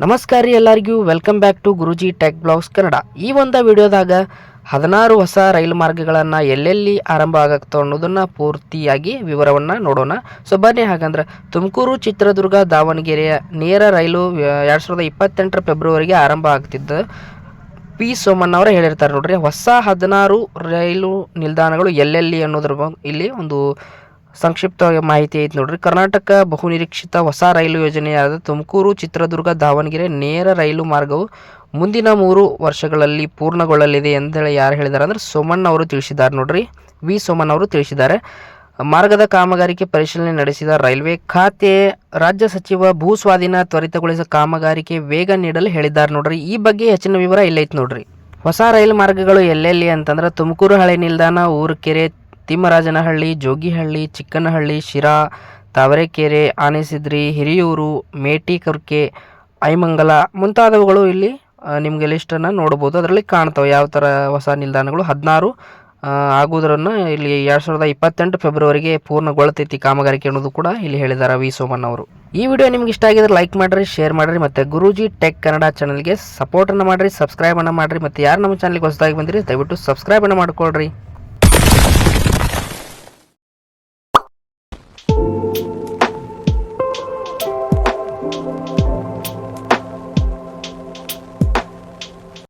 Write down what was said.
ನಮಸ್ಕಾರ ರೀ ಎಲ್ಲರಿಗೂ welcome back to Guruji Tech Blogs Kannada. ಈ ಒಂದು ವಿಡಿಯೋದಾಗ 16 ಹೊಸ ರೈಲು ಮಾರ್ಗಗಳನ್ನು ಎಲ್ಲೆಲ್ಲಿ ಆರಂಭ ಆಗತ್ತೋ ಅನ್ನೋದನ್ನು ಪೂರ್ತಿಯಾಗಿ ವಿವರವನ್ನು ನೋಡೋಣ. ಸೊ ಬನ್ನಿ, ಹಾಗಂದ್ರೆ ತುಮಕೂರು, ಚಿತ್ರದುರ್ಗ, ದಾವಣಗೆರೆಯ ನೇರ ರೈಲು 2028 ಫೆಬ್ರವರಿಗೆ ಆರಂಭ ಆಗ್ತಿದ್ದು ಪಿ ಸೋಮಣ್ಣ ಅವರು ಹೇಳಿರ್ತಾರೆ ನೋಡ್ರಿ. ಹೊಸ 16 ರೈಲು ನಿಲ್ದಾಣಗಳು ಎಲ್ಲೆಲ್ಲಿ ಅನ್ನೋದ್ರ ಇಲ್ಲಿ ಒಂದು ಸಂಕ್ಷಿಪ್ತ ಮಾಹಿತಿ ಐತೆ ನೋಡ್ರಿ. ಕರ್ನಾಟಕ ಬಹುನಿರೀಕ್ಷಿತ ಹೊಸ ರೈಲು ಯೋಜನೆಯಾದ ತುಮಕೂರು, ಚಿತ್ರದುರ್ಗ, ದಾವಣಗೆರೆ ನೇರ ರೈಲು ಮಾರ್ಗವು ಮುಂದಿನ 3 ವರ್ಷಗಳಲ್ಲಿ ಪೂರ್ಣಗೊಳ್ಳಲಿದೆ ಅಂತೇಳಿ ಯಾರು ಹೇಳಿದ್ದಾರೆ ಅಂದ್ರೆ ಸೋಮಣ್ಣ ಅವರು ತಿಳಿಸಿದ್ದಾರೆ ನೋಡ್ರಿ. ವಿ ಸೋಮಣ್ಣ ಅವರು ತಿಳಿಸಿದ್ದಾರೆ. ಮಾರ್ಗದ ಕಾಮಗಾರಿಕೆ ಪರಿಶೀಲನೆ ನಡೆಸಿದ ರೈಲ್ವೆ ಖಾತೆ ರಾಜ್ಯ ಸಚಿವ ಭೂ ಸ್ವಾಧೀನ ತ್ವರಿತಗೊಳಿಸ ಕಾಮಗಾರಿಕೆ ವೇಗ ನೀಡಲು ಹೇಳಿದ್ದಾರೆ ನೋಡ್ರಿ. ಈ ಬಗ್ಗೆ ಹೆಚ್ಚಿನ ವಿವರ ಇಲ್ಲೈತೆ ನೋಡ್ರಿ. ಹೊಸ ರೈಲು ಮಾರ್ಗಗಳು ಎಲ್ಲೆಲ್ಲಿ ಅಂತಂದ್ರೆ ತುಮಕೂರು ಹಳೆ ನಿಲ್ದಾಣ, ಊರುಕೆರೆ, ತಿಮ್ಮರಾಜನಹಳ್ಳಿ, ಜೋಗಿಹಳ್ಳಿ, ಚಿಕ್ಕನಹಳ್ಳಿ, ಶಿರಾ, ತಾವರೆಕೆರೆ, ಆನೆಸಿದ್ರಿ, ಹಿರಿಯೂರು, ಮೇಟಿಕರ್ಕೆ, ಐಮಂಗಲ ಮುಂತಾದವುಗಳು ಇಲ್ಲಿ ನಿಮಗೆ ಲಿಸ್ಟನ್ನು ನೋಡ್ಬೋದು. ಅದರಲ್ಲಿ ಕಾಣ್ತವೆ ಯಾವ ಥರ ಹೊಸ ನಿಲ್ದಾಣಗಳು 16 ಆಗುವುದನ್ನು ಇಲ್ಲಿ 2028 ಫೆಬ್ರವರಿಗೆ ಪೂರ್ಣಗೊಳ್ತೈತಿ ಕಾಮಗಾರಿಕೆ ಅನ್ನೋದು ಕೂಡ ಇಲ್ಲಿ ಹೇಳಿದ್ದಾರೆ ವಿ ಸೋಮಣ್ಣ ಅವರು. ಈ ವಿಡಿಯೋ ನಿಮ್ಗೆ ಇಷ್ಟ ಆಗಿದ್ರೆ ಲೈಕ್ ಮಾಡಿರಿ, ಶೇರ್ ಮಾಡಿರಿ, ಮತ್ತು ಗುರೂಜಿ ಟೆಕ್ ಕನ್ನಡ ಚಾನಲ್ಗೆ ಸಪೋರ್ಟನ್ನು ಮಾಡಿರಿ, ಸಬ್ಸ್ಕ್ರೈಬನ್ನು ಮಾಡಿರಿ. ಮತ್ತು ಯಾರು ನಮ್ಮ ಚಾನಲ್ಗೆ ಹೊಸದಾಗಿ ಬಂದಿರಿ ದಯವಿಟ್ಟು ಸಬ್ಸ್ಕ್ರೈಬನ್ನು ಮಾಡ್ಕೊಳ್ರಿ.